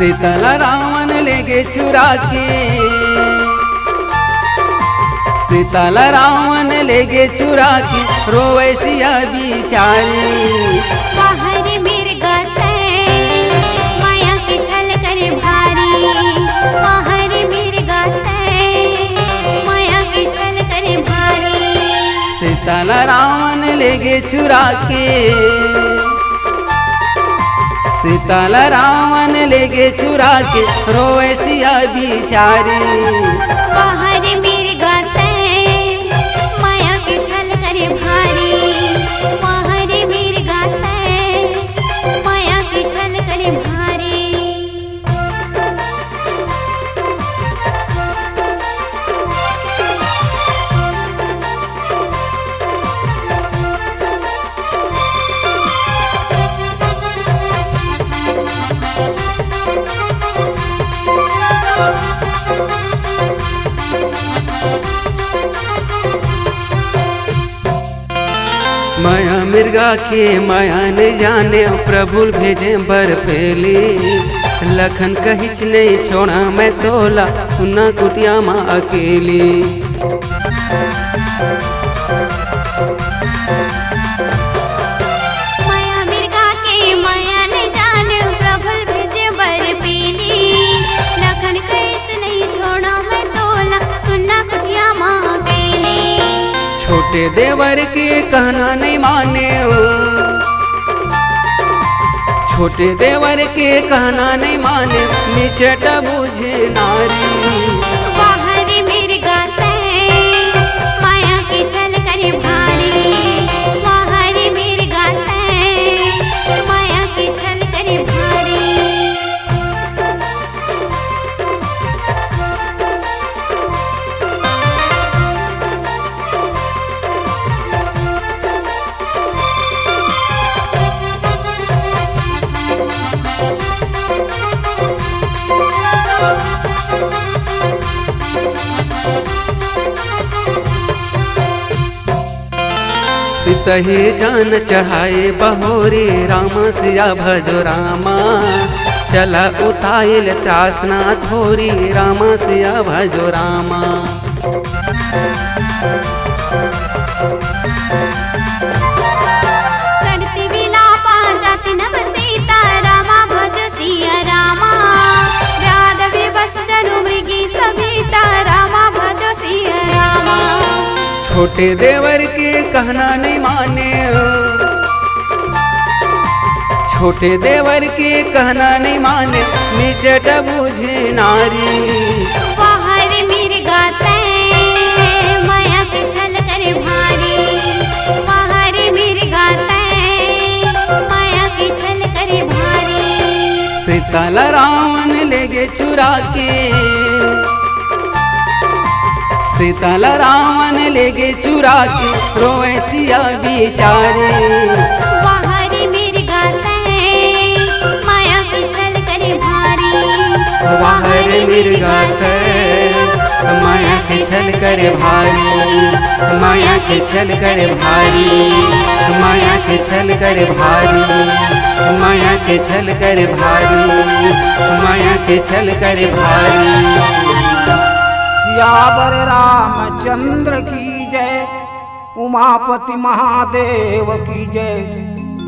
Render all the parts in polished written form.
सीता रावण ले गे चुरा के, सीता रावण ले गे चुरा के, रोवे सिया बिचारी। बाहर मिर्गा तै माया के छल करे भारी, बाहर मिर्गा तै माया के छल करे भारी। सीता रावण ले गे चुरा के, सीता रावण ले गे चुरा के, रोवे सिया बिचारी। बाहर मिर्गा तै माया के छल करे भारी, बाहर मिर्गा तै माया के छल करे भारी। माया मिर्गा के माया ने जाने, प्रभु भेजे बर पेली। लखन कहिच नहीं छोड़ा मैं तोला, सुना कुटिया माँ अकेली। माया मिर्गा के माया ने जाने, प्रभु भेजे बर पेली। लखन कैस नहीं छोड़ा मैं तोला, सुना कुटिया माँ अकेली। छोटे देवर के कहना नहीं माने हो, छोटे देवर के कहना नहीं माने, निचट बुझे नारी। बाहर मिर्गा तै माया के छल करे भारी, बाहर मिर्गा तै माया के छल करे भारी। सीतही जान चढ़ाए बहोरी, राम सिया भजो रामा। चला उताइल त्रासना थोरी, राम सिया भजो रामा। करती विलापा जाति नभ सीता, रामा भजो सिया रामा। व्याध विवश जनु मृगी सविता, रामा भजो सिया रामा। छोटे देवर के कहना नहीं माने हो, छोटे देवर के कहना नहीं माने, निचट बुझे नारी। बाहर मिर्गा तै माया के छल करे भारी, बाहर मिर्गा तै माया के छल करे भारी। सीता रावण ले गे चुरा के, सीता रावण ले गे चुरा के, रोवे सिया बिचारी। बाहर मिर्गा तै माया के छल करे भारी, बाहर मिर्गा तै माया के छल करे भारी, माया के छल करे भारी, माया के छल करे भारी, माया के छल करे भारी, माया के छल करे भारी। सियावर रामचंद्र की जय, उमापति महादेव की जय,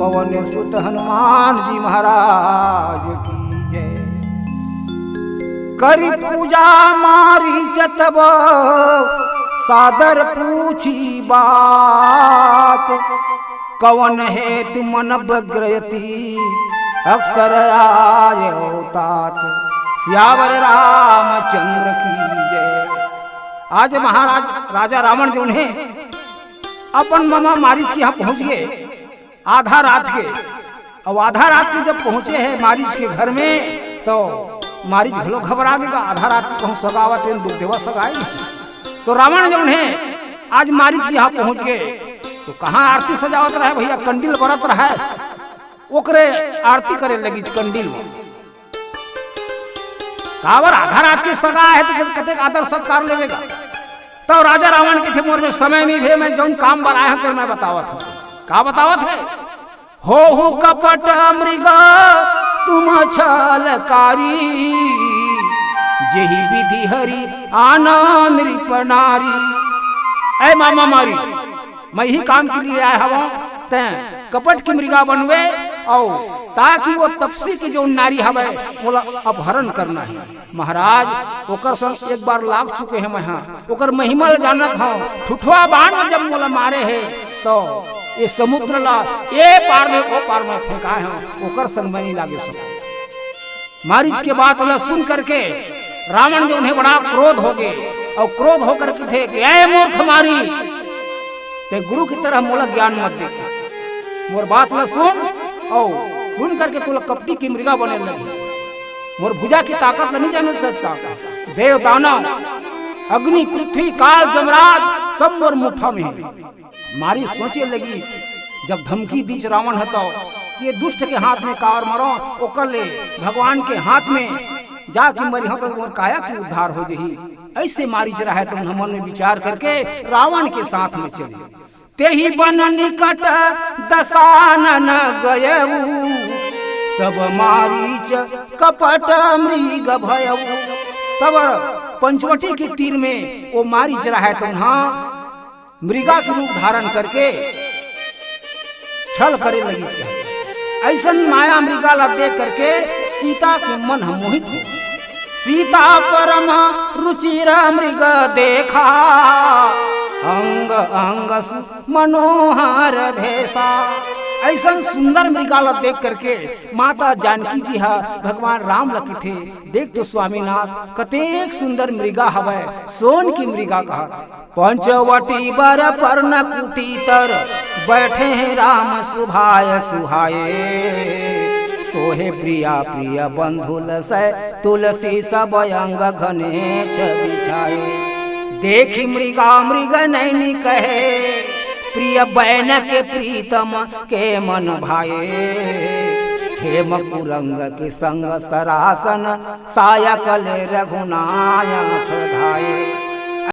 पवन सुत हनुमान जी महाराज की जय। करी पूजा मारी जतब, सादर पूछी बात। कवन हेतु मन बग्रयती, अक्सर आय तात। सियावर रामचंद्र की जय। आज महाराज राजा रावण जो है अपन मामा मारीच के यहाँ पहुंच गए आधा रात के। अब आधा रात के जब पहुंचे हैं मारीच के घर में, तो मारीच भलो घबरा गया। आधा रात पहुंच सगावत दुर्देवा सगाई। तो रावण जो है आज मारीच के यहाँ पहुंच गए, तो कहाँ आरती सजावत रहे भैया, कंडील बरत रहा है, ओकरे आरती करे लगी कंडील। कावर आधा रात के सगा है तो कते आदर सत्कार लेवेगा। तो राजा रावण के थे मोर में समय नहीं भे, मैं जौन काम बनाया है तो मैं बतावत हूँ। का बतावत है? हो कपट मृग तुम छलकारी, जेहि विधि हरि आनंद नृपनारी। ऐ मामा मारी, मैं ही काम के लिए आया हवा, तैं कपट की मृगा बनवे और ताकि वो तपसी की जो नारी हवे बोला अपहरण करना है। महाराज ओकर संग एक बार लाग चुके हैं, मैं ओकर महिमा जानत हूँ। ठुठुआ बाण में जब मोला मारे है तो ये समुद्र ला ए पार में ओ पार में फेंकाए हैं, ओकर संग में नहीं लागे सब। मारिच के बात ला सुन करके रावण जो उन्हें बड़ा क्रोध हो गए और क्रोध होकर के थे कि ऐ मूर्ख मारी, ते गुरु की तरह मोला ज्ञान मत दे, मोर बात ला सुन और सुन करके तू कपटी की मृगा बने लगी। मोर भुजा की ताकत नहीं जाने सच का, देव दानव अग्नि पृथ्वी काल जमराज सब मोर मुठ्ठा में है। मारी सोचे लगी जब धमकी दीच रावण है तो ये दुष्ट के हाथ में कार मरो ओकर ले भगवान के हाथ में जाके मरी हो तो मोर काया की उद्धार हो जही। ऐसे मारी रहा है तो मन में विचार करके रावण के साथ में चले। तेहि बन निकट दशानन गयऊ, तब मारीच कपट मृग भयऊ। तब पंचवटी के तीर में वो मारीच रहा है तो मृगा के रूप धारण करके छल करे लगी। ऐसा माया मृगा ला देख करके सीता के मन मोहित हो। सीता परम रुचिर मृग देखा, अंग अंग मनोहर भेसा। ऐसा सुंदर मृगा ला देख करके माता जानकी जी हा भगवान राम लकी थे। देख तो स्वामीनाथ कतेक सुंदर मृगा हवै, सोन की मृगा कहा। पंचवटी बर पर्ण कुटी तर, बैठे हैं राम सुभाय सुहाये। सोहे प्रिया प्रिय बंधुल सै, तुलसी सब अंग घने बिछाए। देखी मृगा मृग नैनी कहे, प्रिय बैन के प्रीतम के मन भाए। हेम कुरंग के संग सरासन, सायकल रघुनायक धाये।